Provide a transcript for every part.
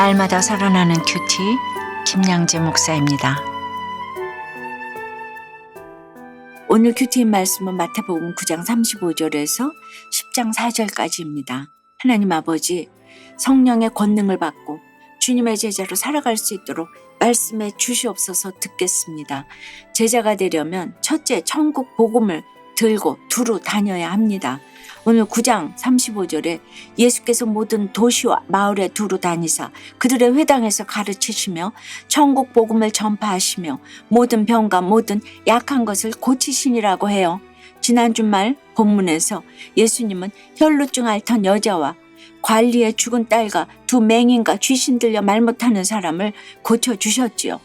날마다 살아나는 큐티 김양재 목사입니다. 오늘 큐티인 말씀은 마태복음 9장 35절에서 10장 4절까지입니다. 하나님 아버지, 성령의 권능을 받고 주님의 제자로 살아갈 수 있도록 말씀해 주시옵소서. 듣겠습니다. 제자가 되려면 첫째, 천국 복음을 들고 두루 다녀야 합니다. 오늘 9장 35절에 예수께서 모든 도시와 마을에 두루 다니사 그들의 회당에서 가르치시며 천국 복음을 전파하시며 모든 병과 모든 약한 것을 고치시니라고 해요. 지난 주말 본문에서 예수님은 혈루증 앓던 여자와 관리의 죽은 딸과 두 맹인과 귀신 들려 말 못하는 사람을 고쳐주셨지요.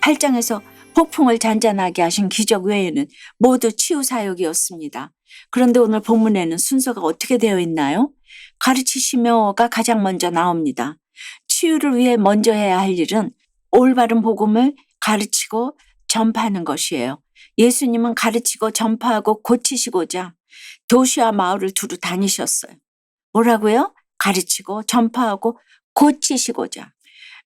8장에서 폭풍을 잔잔하게 하신 기적 외에는 모두 치유 사역이었습니다. 그런데 오늘 본문에는 순서가 어떻게 되어 있나요? 가르치시며가 가장 먼저 나옵니다. 치유를 위해 먼저 해야 할 일은 올바른 복음을 가르치고 전파하는 것이에요. 예수님은 가르치고 전파하고 고치시고자 도시와 마을을 두루 다니셨어요. 뭐라고요? 가르치고 전파하고 고치시고자.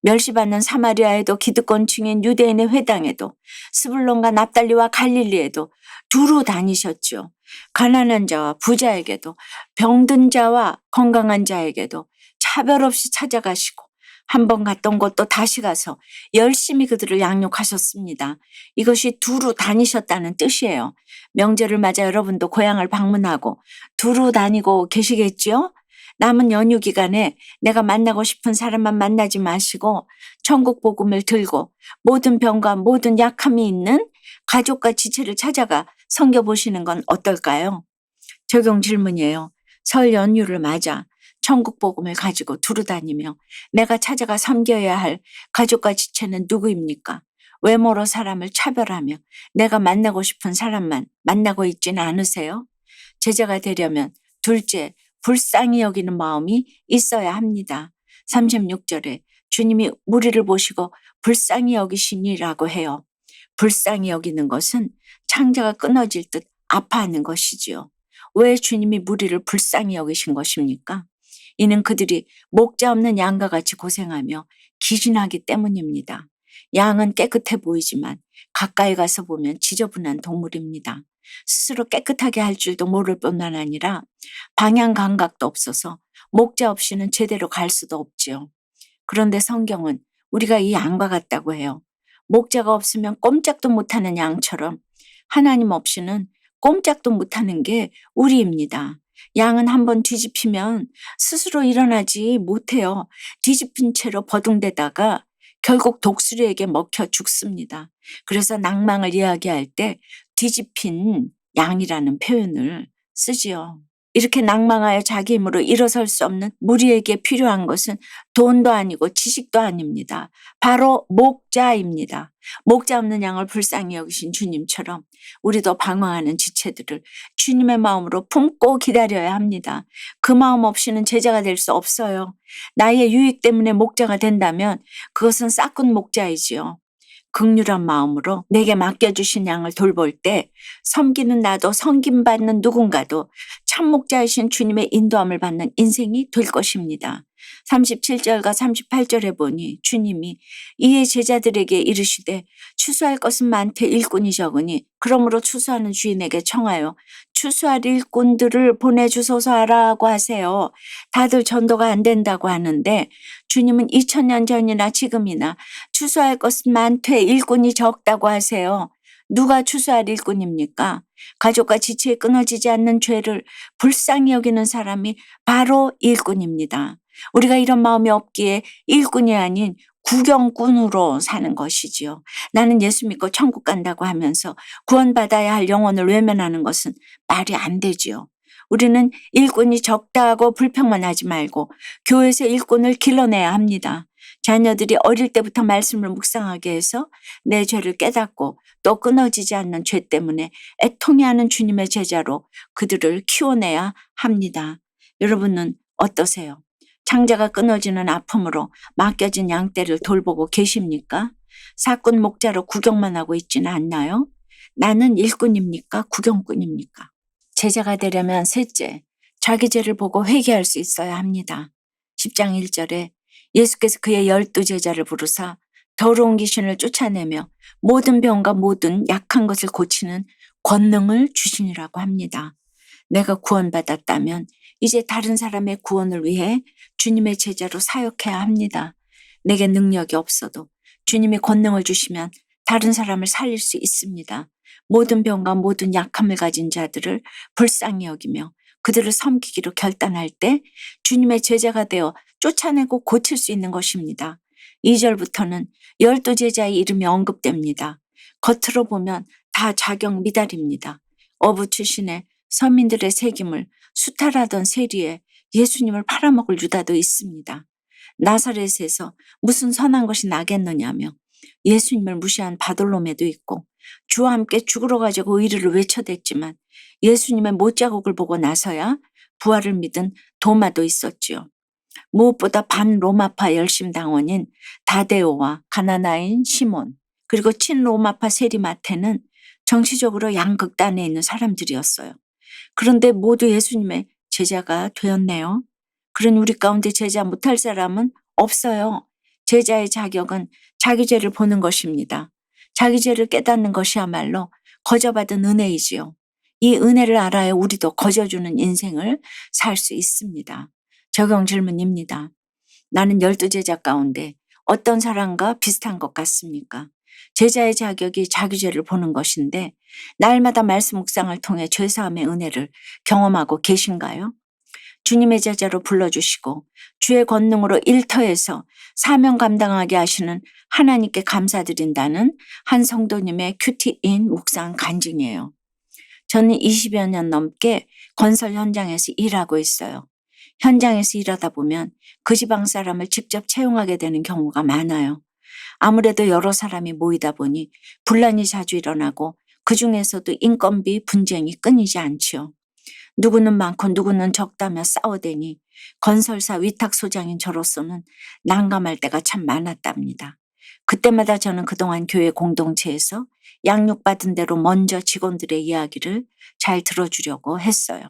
멸시받는 사마리아에도 기득권 중인 유대인의 회당에도 스불론과 납달리와 갈릴리에도 두루 다니셨죠. 가난한 자와 부자에게도 병든 자와 건강한 자에게도 차별 없이 찾아가시고 한 번 갔던 곳도 다시 가서 열심히 그들을 양육하셨습니다. 이것이 두루 다니셨다는 뜻이에요. 명절을 맞아 여러분도 고향을 방문하고 두루 다니고 계시겠죠? 남은 연휴 기간에 내가 만나고 싶은 사람만 만나지 마시고 천국 복음을 들고 모든 병과 모든 약함이 있는 가족과 지체를 찾아가 섬겨보시는 건 어떨까요? 적용 질문이에요. 설 연휴를 맞아 천국 복음을 가지고 두루 다니며 내가 찾아가 섬겨야 할 가족과 지체는 누구입니까? 외모로 사람을 차별하며 내가 만나고 싶은 사람만 만나고 있지는 않으세요? 제자가 되려면 둘째, 불쌍히 여기는 마음이 있어야 합니다. 36절에 주님이 무리를 보시고 불쌍히 여기시니라고 해요. 불쌍히 여기는 것은 창자가 끊어질 듯 아파하는 것이지요. 왜 주님이 무리를 불쌍히 여기신 것입니까? 이는 그들이 목자 없는 양과 같이 고생하며 기진하기 때문입니다. 양은 깨끗해 보이지만 가까이 가서 보면 지저분한 동물입니다. 스스로 깨끗하게 할 줄도 모를 뿐만 아니라 방향 감각도 없어서 목자 없이는 제대로 갈 수도 없지요. 그런데 성경은 우리가 이 양과 같다고 해요. 목자가 없으면 꼼짝도 못하는 양처럼 하나님 없이는 꼼짝도 못하는 게 우리입니다. 양은 한번 뒤집히면 스스로 일어나지 못해요. 뒤집힌 채로 버둥대다가 결국 독수리에게 먹혀 죽습니다. 그래서 낭망을 이야기할 때 뒤집힌 양이라는 표현을 쓰지요. 이렇게 낭망하여 자기 힘으로 일어설 수 없는 무리에게 필요한 것은 돈도 아니고 지식도 아닙니다. 바로 목자입니다. 목자 없는 양을 불쌍히 여기신 주님처럼 우리도 방황하는 지체들을 주님의 마음으로 품고 기다려야 합니다. 그 마음 없이는 제자가 될 수 없어요. 나의 유익 때문에 목자가 된다면 그것은 싹군 목자이지요. 긍휼한 마음으로 내게 맡겨주신 양을 돌볼 때 섬기는 나도 섬김받는 누군가도 참목자이신 주님의 인도함을 받는 인생이 될 것입니다. 37절과 38절에 보니 주님이 이에 제자들에게 이르시되 추수할 것은 많되 일꾼이 적으니 그러므로 추수하는 주인에게 청하여 추수할 일꾼들을 보내주소서 하라고 하세요. 다들 전도가 안 된다고 하는데 주님은 2000년 전이나 지금이나 추수할 것은 많되 일꾼이 적다고 하세요. 누가 추수할 일꾼입니까? 가족과 지체에 끊어지지 않는 죄를 불쌍히 여기는 사람이 바로 일꾼입니다. 우리가 이런 마음이 없기에 일꾼이 아닌 구경꾼으로 사는 것이지요. 나는 예수 믿고 천국 간다고 하면서 구원받아야 할 영혼을 외면하는 것은 말이 안 되지요. 우리는 일꾼이 적다고 불평만 하지 말고 교회에서 일꾼을 길러내야 합니다. 자녀들이 어릴 때부터 말씀을 묵상하게 해서 내 죄를 깨닫고 또 끊어지지 않는 죄 때문에 애통해하는 주님의 제자로 그들을 키워내야 합니다. 여러분은 어떠세요? 창자가 끊어지는 아픔으로 맡겨진 양떼를 돌보고 계십니까? 사꾼 목자로 구경만 하고 있지는 않나요? 나는 일꾼입니까? 구경꾼입니까? 제자가 되려면 셋째, 자기 죄를 보고 회개할 수 있어야 합니다. 10장 1절에 예수께서 그의 12제자를 부르사 더러운 귀신을 쫓아내며 모든 병과 모든 약한 것을 고치는 권능을 주시니라고 합니다. 내가 구원받았다면 이제 다른 사람의 구원을 위해 주님의 제자로 사역해야 합니다. 내게 능력이 없어도 주님이 권능을 주시면 다른 사람을 살릴 수 있습니다. 모든 병과 모든 약함을 가진 자들을 불쌍히 여기며 그들을 섬기기로 결단할 때 주님의 제자가 되어 쫓아내고 고칠 수 있는 것입니다. 2절부터는 12제자의 이름이 언급됩니다. 겉으로 보면 다 자격 미달입니다. 어부 출신의 서민들의 새김을 수탈하던 세리에 예수님을 팔아먹을 유다도 있습니다. 나사렛에서 무슨 선한 것이 나겠느냐며 예수님을 무시한 바돌로메도 있고 주와 함께 죽으러 가자고 의리를 외쳐댔지만 예수님의 못자국을 보고 나서야 부활을 믿은 도마도 있었지요. 무엇보다 반로마파 열심당원인 다데오와 가나나인 시몬 그리고 친로마파 세리마테는 정치적으로 양극단에 있는 사람들이었어요. 그런데 모두 예수님의 제자가 되었네요. 그런 우리 가운데 제자 못할 사람은 없어요. 제자의 자격은 자기 죄를 보는 것입니다. 자기 죄를 깨닫는 것이야말로 거저받은 은혜이지요. 이 은혜를 알아야 우리도 거저주는 인생을 살 수 있습니다. 적용 질문입니다. 나는 12제자 가운데 어떤 사람과 비슷한 것 같습니까? 제자의 자격이 자기 죄를 보는 것인데 날마다 말씀 묵상을 통해 죄사함의 은혜를 경험하고 계신가요? 주님의 제자로 불러주시고 주의 권능으로 일터에서 사명 감당하게 하시는 하나님께 감사드린다는 한 성도님의 큐티인 묵상 간증이에요. 저는 20여 년 넘게 건설 현장에서 일하고 있어요. 현장에서 일하다 보면 그 지방 사람을 직접 채용하게 되는 경우가 많아요. 아무래도 여러 사람이 모이다 보니 분란이 자주 일어나고 그중에서도 인건비 분쟁이 끊이지 않지요. 누구는 많고 누구는 적다며 싸워대니 건설사 위탁소장인 저로서는 난감할 때가 참 많았답니다. 그때마다 저는 그동안 교회 공동체에서 양육받은 대로 먼저 직원들의 이야기를 잘 들어주려고 했어요.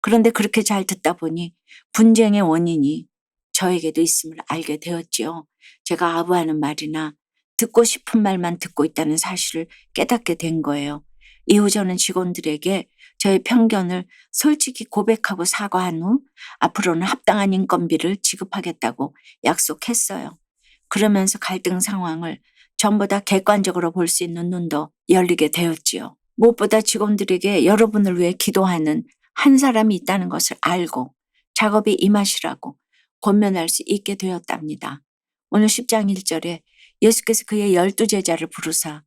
그런데 그렇게 잘 듣다 보니 분쟁의 원인이 저에게도 있음을 알게 되었지요. 제가 아부하는 말이나 듣고 싶은 말만 듣고 있다는 사실을 깨닫게 된 거예요. 이후 저는 직원들에게 저의 편견을 솔직히 고백하고 사과한 후 앞으로는 합당한 인건비를 지급하겠다고 약속했어요. 그러면서 갈등 상황을 전부 다 객관적으로 볼 수 있는 눈도 열리게 되었지요. 무엇보다 직원들에게 여러분을 위해 기도하는 한 사람이 있다는 것을 알고 작업에 임하시라고 권면할 수 있게 되었답니다. 오늘 10장 1절에 예수께서 그의 12제자를 부르사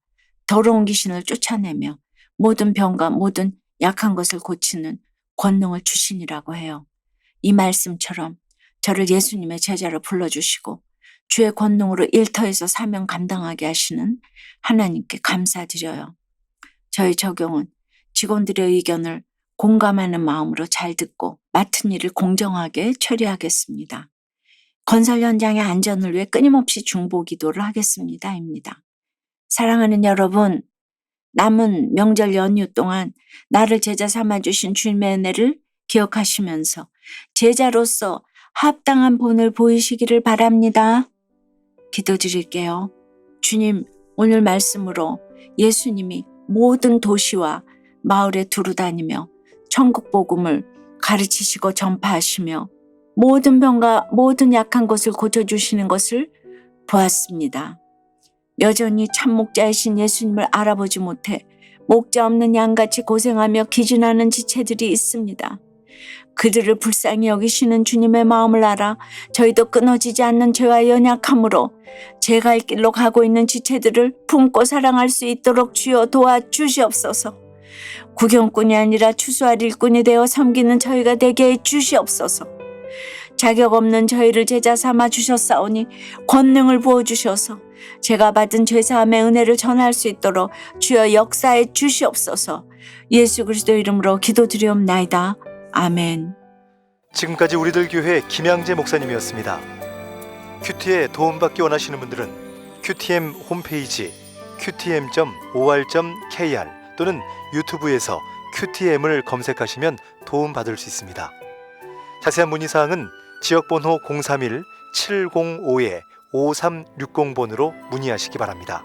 더러운 귀신을 쫓아내며 모든 병과 모든 약한 것을 고치는 권능을 주시니라고 해요. 이 말씀처럼 저를 예수님의 제자로 불러주시고 주의 권능으로 일터에서 사명 감당하게 하시는 하나님께 감사드려요. 저의 적용은 직원들의 의견을 공감하는 마음으로 잘 듣고 맡은 일을 공정하게 처리하겠습니다. 건설 현장의 안전을 위해 끊임없이 중보기도를 하겠습니다.입니다. 사랑하는 여러분, 남은 명절 연휴 동안 나를 제자 삼아주신 주님의 은혜를 기억하시면서 제자로서 합당한 본을 보이시기를 바랍니다. 기도드릴게요. 주님, 오늘 말씀으로 예수님이 모든 도시와 마을에 두루다니며 천국 복음을 가르치시고 전파하시며 모든 병과 모든 약한 것을 고쳐주시는 것을 보았습니다. 여전히 참 목자이신 예수님을 알아보지 못해 목자 없는 양같이 고생하며 기준하는 지체들이 있습니다. 그들을 불쌍히 여기시는 주님의 마음을 알아 저희도 끊어지지 않는 죄와 연약함으로 제 갈 길로 가고 있는 지체들을 품고 사랑할 수 있도록 주여 도와주시옵소서. 구경꾼이 아니라 추수할 일꾼이 되어 섬기는 저희가 되게 해 주시옵소서. 자격 없는 저희를 제자 삼아 주셨사오니 권능을 부어주셔서 제가 받은 죄사함의 은혜를 전할 수 있도록 주여 역사해 주시옵소서. 예수 그리스도 이름으로 기도드리옵나이다. 아멘. 지금까지 우리들 교회 김양재 목사님이었습니다. 큐티에 도움받기 원하시는 분들은 QTM 홈페이지 qtm.or.kr 또는 유튜브에서 QTM을 검색하시면 도움받을 수 있습니다. 자세한 문의사항은 지역번호 705-5360번으로 문의하시기 바랍니다.